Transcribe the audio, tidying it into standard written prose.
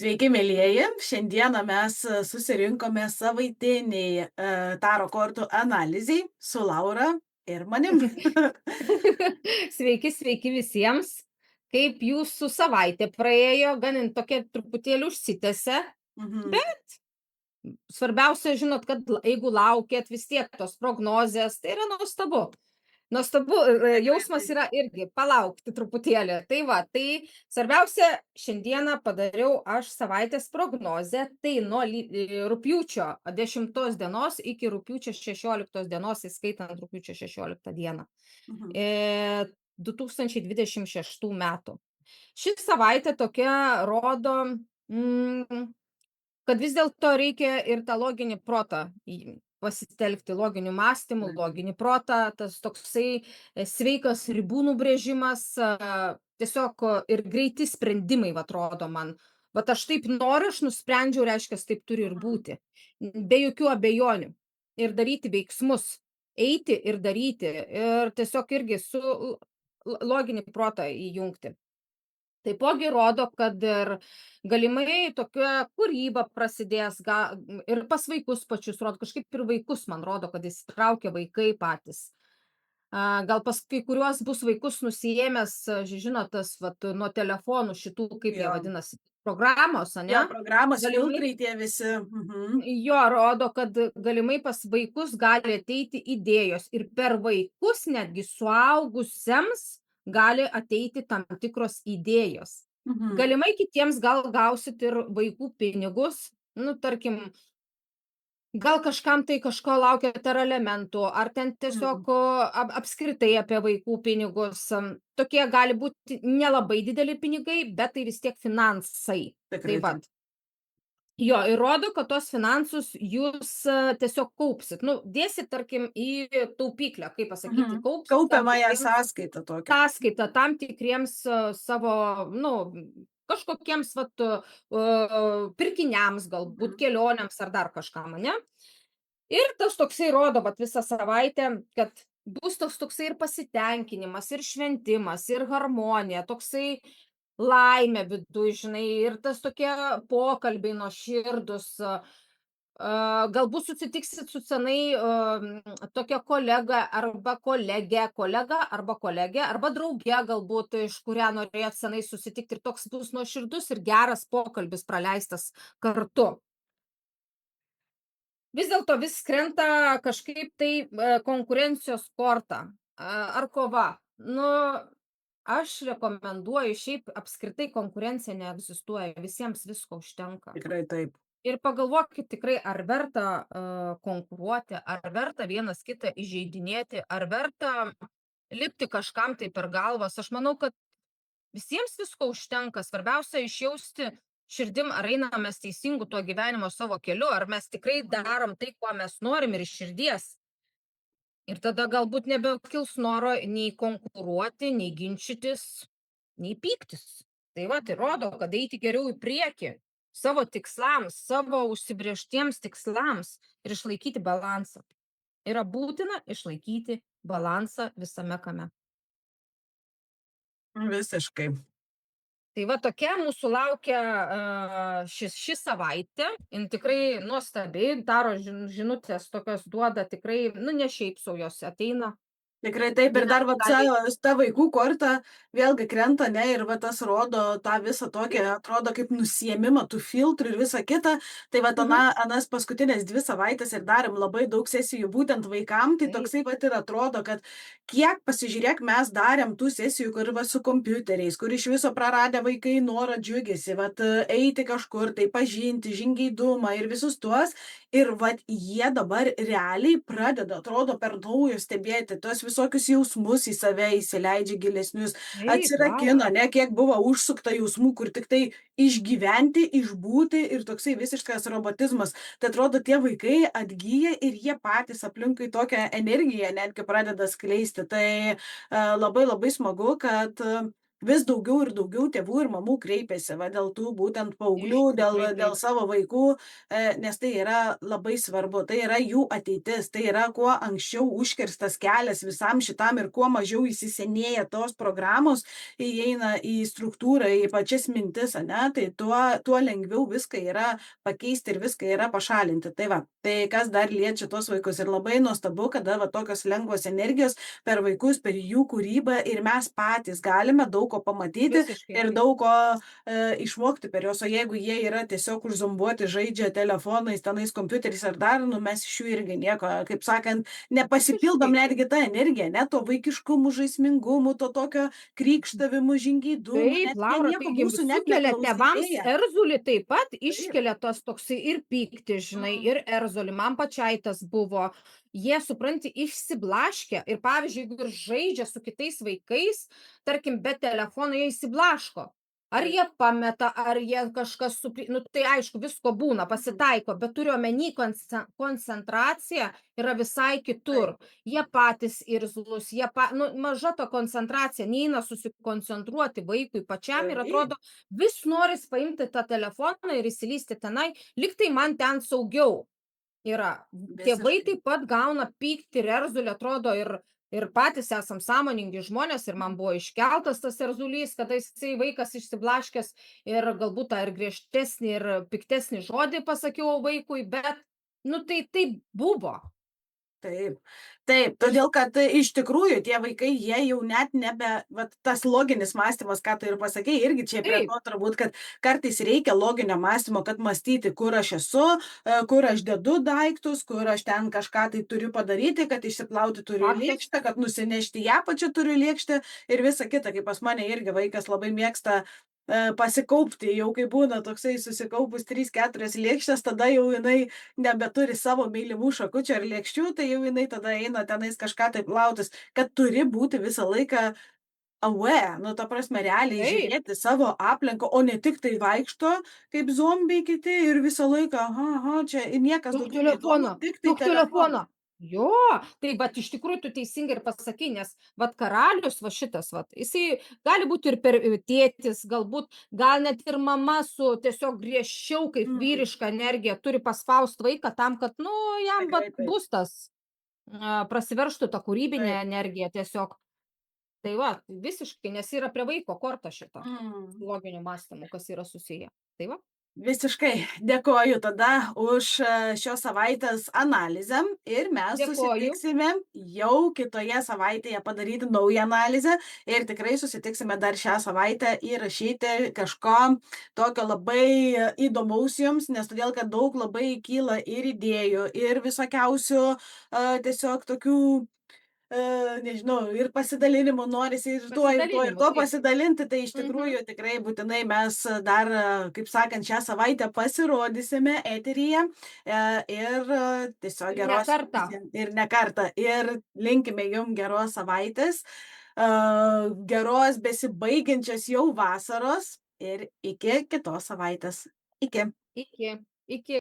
Sveiki, mielieji. Šiandieną mes susirinkome savaitiniai taro kortų analizei su Laura ir manim. Sveiki, sveiki visiems. Kaip jūsų savaitė praėjo, gan jin tokia truputėlį užsitęsė, Mhm. bet svarbiausia, žinot, kad jeigu laukėt vis tiek tos prognozės, tai yra nuostabu. Nuostabu, Tikrai jausmas taip. yra irgi palaukti truputėlį. Tai va, tai svarbiausia, šiandieną padariau aš savaitės prognozę, tai nuo rugpjūčio 10 dienos iki rugpjūčio 16 dienos, įskaitant rugpjūčio 16 dieną. Mhm. 2026 metų. Ši savaitė tokia rodo, kad vis dėlto reikia ir tą loginį protą pasitelkti, loginiu mąstymu, Tikrai taip. loginį protą, tas toksai sveikas ribų nubrėžimas, tiesiog ir greiti sprendimai, va, atrodo man. Vat aš taip noriu, aš nusprendžiau, reiškia, taip turi ir Mhm. būti. Be jokių abejonių. Ir daryti veiksmus. Eiti ir daryti. Ir tiesiog irgi su loginį protą įjungti. Taipogi rodo, kad ir galimai tokia kūryba prasidės ir pas vaikus pačius rodo, kažkaip ir vaikus man rodo, kad įsitraukia vaikai patys. Gal pas kai kuriuos bus vaikus nusiėmęs, žinot, tas vat nuo telefonų šitų, kaip jie Jo. vadinasi, programos, ane? Jo, programos, Galimai filtrai tie visi. Mhm. jo rodo, kad galimai pas vaikus gali ateiti idėjos ir per vaikus netgi suaugusiems gali ateiti tam tikros idėjos. Mhm. Galimai kitiems gal gausit ir vaikų pinigus, nu, tarkim, gal kažkam tai kažko laukiat ar alimentų, ar ten Mhm. tiesiog apskritai apie vaikų pinigus. Tokie gali būti nelabai dideli pinigai, bet tai vis tiek finansai. Tai Tikrai taip. vat. Jo, ir rodo, kad tuos finansus jūs tiesiog kaupsit. Nu, dėsit, tarkim, į taupyklę, kaip pasakyti, Mhm. kaupsit tam Kaupiamąją tikriems sąskaitą tokią. sąskaitą, tam tikriems savo, nu, kažkokiems, vat, pirkiniams, galbūt Mhm. kelionėms ar dar kažkam, ne? Ir tas toksai rodo, vat, visą savaitę, kad bus toksai ir pasitenkinimas, ir šventimas, ir harmonija, toksai laimė viduj, žinai, ir tas tokie pokalbiai nuoširdūs. Galbūt susitiksit su senai tokia kolega arba kolegė, arba drauge galbūt, iš kurią norėjot senai susitikti ir toks bus nuoširdus ir geras pokalbis praleistas kartu. Vis dėlto vis krenta kažkaip tai konkurencijos korta ar kova. Nu, aš rekomenduoju, šiaip apskritai konkurencija neegzistuoja, visiems visko užtenka. Tikrai taip. Ir pagalvokit tikrai, ar verta konkuruoti, ar verta vienas kitą įžeidinėti, ar verta lipti kažkam tai per galvas. Aš manau, kad visiems visko užtenka. Svarbiausia išjausti širdim, ar einam mes teisingu tuo gyvenimo savo keliu, ar mes tikrai darom tai, ko mes norim ir iš širdies. Ir tada galbūt nebekils noro nei konkuruoti, nei ginčytis, nei pyktis. Tai va, tai rodo, kad eiti geriau į priekį savo tikslams, savo užsibrieštiems tikslams ir išlaikyti balansą. Yra būtina išlaikyti balansą visame kame. Visiškai. Tai va tokia mūsų laukia ši savaitė. Jin tikrai nuostabi, daro žinutės tokios duoda tikrai, nu ne šiaip sau jos ateina. Tikrai taip ir dar Gyvent vat gali. ta vaikų korta vėlgi krenta, ne, ir va tas rodo tą visą tokią, atrodo, kaip nusiėmimą tų filtrų ir visa kita. Tai vat Mhm. anas paskutinės 2 savaites ir darėm labai daug sesijų būtent vaikam, tai Taip. toksai vat ir atrodo, kad kiek pasižiūrėk, mes darėm tų sesijų, kur va su kompiuteriais, kur iš viso praradę vaikai norą, džiugesį, vat eiti kažkur, tai pažinti, žingeidumą ir visus tuos. Ir vat jie dabar realiai pradeda, atrodo, per naujo stebėti tuos visokius jausmus į save įsileidžia gilesnius, Taip, atsirakina, laukia. ne, kiek buvo užsukta jausmų, kur tiktai išgyventi, išbūti ir toksai visiškas robotizmas. Tai atrodo, tie vaikai atgyja ir jie patys aplinkui tokią energiją netgi pradeda skleisti. Tai labai labai smagu, kad vis daugiau ir daugiau tėvų ir mamų kreipiasi va dėl tų būtent paauglių, Iš dėl taip. savo vaikų, nes tai yra labai svarbu, tai yra jų ateitis, tai yra kuo anksčiau užkirstas kelias visam šitam ir kuo mažiau įsisenėja tos programos, įeina į struktūrą, į pačias mintis, ane, tai tuo lengviau viską yra pakeisti ir viską yra pašalinti. Tai va, tai kas dar liečia tuos vaikus ir labai nuostabu, kada va tokios lengvos energijos per vaikus, per jų kūrybą ir mes patys galime daug ko pamatyti Visiškai ir taip. daug ko išmokti per juos, o jeigu jie yra tiesiog užzombuoti, žaidžia telefonais, tenais kompiuteriais ar dar, nu mes iš jų irgi nieko, kaip sakant, nepasipildom Visiškai taip. netgi tą energiją, ne to vaikiškumu, žaismingumu, to tokio krykštavimu, žingeidumu, Taip, net jie Laura, nieko taigi mūsų net sukelia tėvams neklausinėja. erzulį taip pat, Taip. iškelia tas toksai ir pyktį, žinai, Mm, ir erzulį. Man pačiai tas buvo. Jie, supranti, išsiblaškę ir, pavyzdžiui, jeigu ir žaidžia su kitais vaikais, tarkim, be telefono, jie išsiblaško. Ar taip. jie pameta, ar jie kažkas nu, tai aišku, visko būna, Mhm. pasitaiko, bet turiu omeny koncentracija yra visai kitur. Taip, Jie patys irzlūs, nu, maža ta koncentracija, neina susikoncentruoti vaikui pačiam ir taip, atrodo, vis noris paimti tą telefoną ir įsilįsti tenai, lyg tai man ten saugiau yra. Tėvai visiškai. taip pat gauna pyktį ir erzulį, atrodo, ir patys esam sąmoningi žmonės ir man Mhm. buvo iškeltas tas erzulys, kada jisai vaikas išsiblaškęs ir galbūt tą ir griežtesnį, ir piktesnį žodį pasakiau vaikui, bet, nu, tai taip buvo. Taip, taip, Ir todėl kad iš tikrųjų tie vaikai, jie jau net nebe vat tas loginis mąstymas, ką tu ir pasakei, irgi čia prie taip, to turbūt, kad kartais reikia loginio mąstymo, kad mąstyti, kur aš esu, kur aš dedu daiktus, kur aš ten kažką tai turiu padaryti, kad išsiplauti turiu faktas. lėkštę, kad nusinešti į apačią turiu lėkštę ir visa kita, kaip pas mane irgi vaikas labai mėgsta pasikaupti, jau kai būna toksai susikaupus 3, 4 lėkštės, tada jau jinai nebeturi savo mylimų šakučių ar lėkščių, tai jau jinai tada eina tenais kažką tai plautis, kad turi būti visą laiką aware, nu, ta prasme, realiai Taip. žiūrėti savo aplinką, o ne tik tai vaikšto kaip zombiai kiti ir visą laiką, aha, aha, čia ir niekas Duok daugiau neįdomu, telefoną, tik tai duok telefonas. telefoną. Jo, tai vat iš tikrųjų tu teisingai ir pasakei, nes vat karalius va šitas vat, jisai gali būt ir per tėtis, galbūt gal net ir mama su tiesiog griežčiau kaip Mhm, vyriška energija turi paspaust vaiką tam, kad, nu, jam vat tikrai taip, bus tas, prasiveržtų ta kūrybinė taip. energija tiesiog. Tai va, visiškai, nes yra prie vaiko korta šita, Mhm. loginiu mąstymu, kas yra susiję. Tai va, Visiškai. Dėkoju tada už šios savaitės analizę ir mes dėkoju. susitiksime jau kitoje savaitėje padaryti naują analizę ir tikrai susitiksime dar šią savaitę įrašyti kažko tokio labai įdomaus jums, nes todėl, kad daug labai kyla ir idėjų, ir visokiausių tiesiog tokių nežinau, ir pasidalinimų norisi ir tuo, ir tuo, ir Pasidalinimų, tuo taip. pasidalinti, tai iš Mhm. tikrųjų tikrai būtinai mes dar, kaip sakant, šią savaitę pasirodysime eteryje, ir tiesiog Ir ne geros kartą. visiem ir ne kartą. Ir linkime jum geros savaitės, geros besibaigiančios jau vasaros ir iki kitos savaitės. Iki. Iki. Iki.